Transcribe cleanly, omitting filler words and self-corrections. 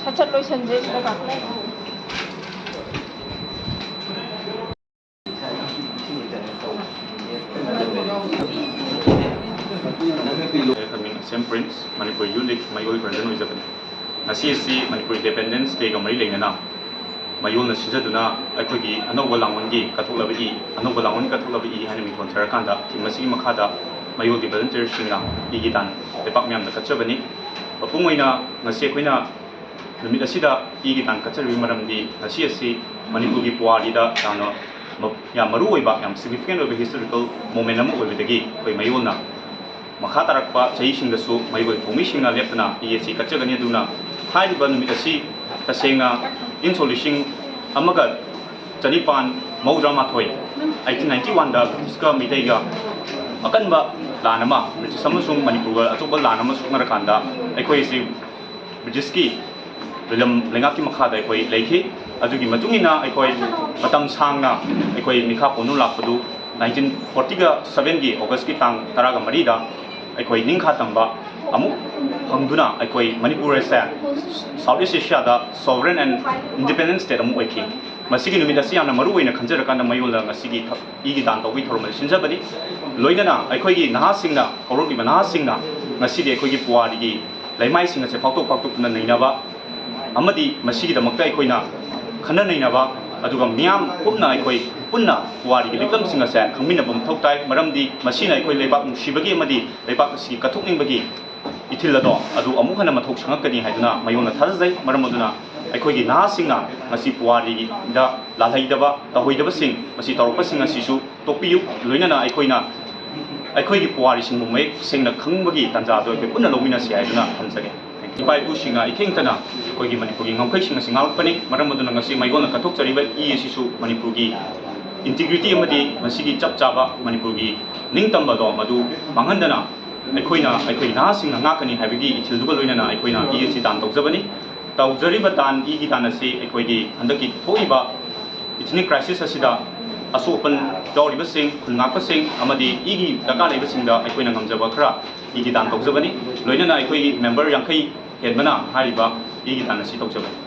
ꯁꯠ ꯂꯣꯏꯁꯟꯖꯦ ꯁꯤꯗ Sam Prince, Manipur Unique, Mayol Brandon Japan. Asi Manipur Independence Day of Marilena. Mayol Sijaduna, Akogi, Anoba Langi, Katulabi, Anoba Langi Katulabi, Hanami Contracanda, Timasi Makada, Mayol the Volunteer Shinga, Igitan, the Pakmian the Kachabani, Papumoina, Nasiaquina, the Midasida, Igitan Katavi Maramdi, Asiasi, Manipugi Puadida, Tano, Yamaruba, significant of a historical momentum with the gay, by Mayolna. Makatarakpa, Chasing the soup, my way, Commission Lepana, ESC Kachaganiduna, Haiban Mitasi, Tasenga, Insolishing, Amagat, Janipan, Modramatoi, 1891, Tiska Mitega, Akanba, Lanama, which is Samusung Manipur, Atoba Lanama Sunarakanda, Equasi, Bijiski, William Lengaki Makada, Equi, Lake, Adugi Matungina, Equi, Matam Sanga, Equi Mikaponula Padu, 1947 August Tang Taraga Marida, Equi Ninka Tamba, Amu Hangduna, Equi Manipur Southeast Asia, sovereign and independent state of Mueki. Masigi Numidasi and Maru in a Kanjarakana Mayula, Masigi, Igidan, the Witor Shinjabadi, Loidana, Equi Nahasinga, Orogi Manahasinga, Masidi Equi Puadi, Lamai Sing as a photo Patuk Ninava, Amadi, Masigi the Makaikoina, Kananainava, Aduga Miam, Puna, Equi, Puna, Wadi, Likam Singer said, Kaminabum Tokai, Maramdi, Machina, Equi Lebak, Shibagi Madi, Lebak, Katuking Bagi, Itilado, Adu Amuhana Matok Shankani Haduna, Mayona Thursday, Maramaduna, Equi Nahasinga, Masi Puadi, the Lahaidava, the Hoidava Sing, Masi Toropa Sisu, Topiu, Lunana, Equina, Equi Puadi Sing, sing the Kungagi, Tanzado, Puna Lomina Siaduna, Tanzania. By pushing a Kingtana, Kogi Manipugi, Pushing a single penny, Maramaduna, Mayona Katokariba, Esisu, Manipugi, Integrity Madi, Masigi Chapchava, Manipugi, Nintambado, Madu, Mangandana, Equina, Sing a Nakani, Havigi, Childubalina, Equina, Esi Dan Tozabani, Tauzaribatan, Igitanasi, Equigi, Handaki, Toiba, Ethnic crisis Asida, Asopan, Dori Basing, Kunaka Sing, Amadi, Igi, Dakari Basinga, Equina Gamzabakra, Igitan Tozabani, Loina, Equi member Yankai, Hedmana, Hariba, Igitan Sitokabani.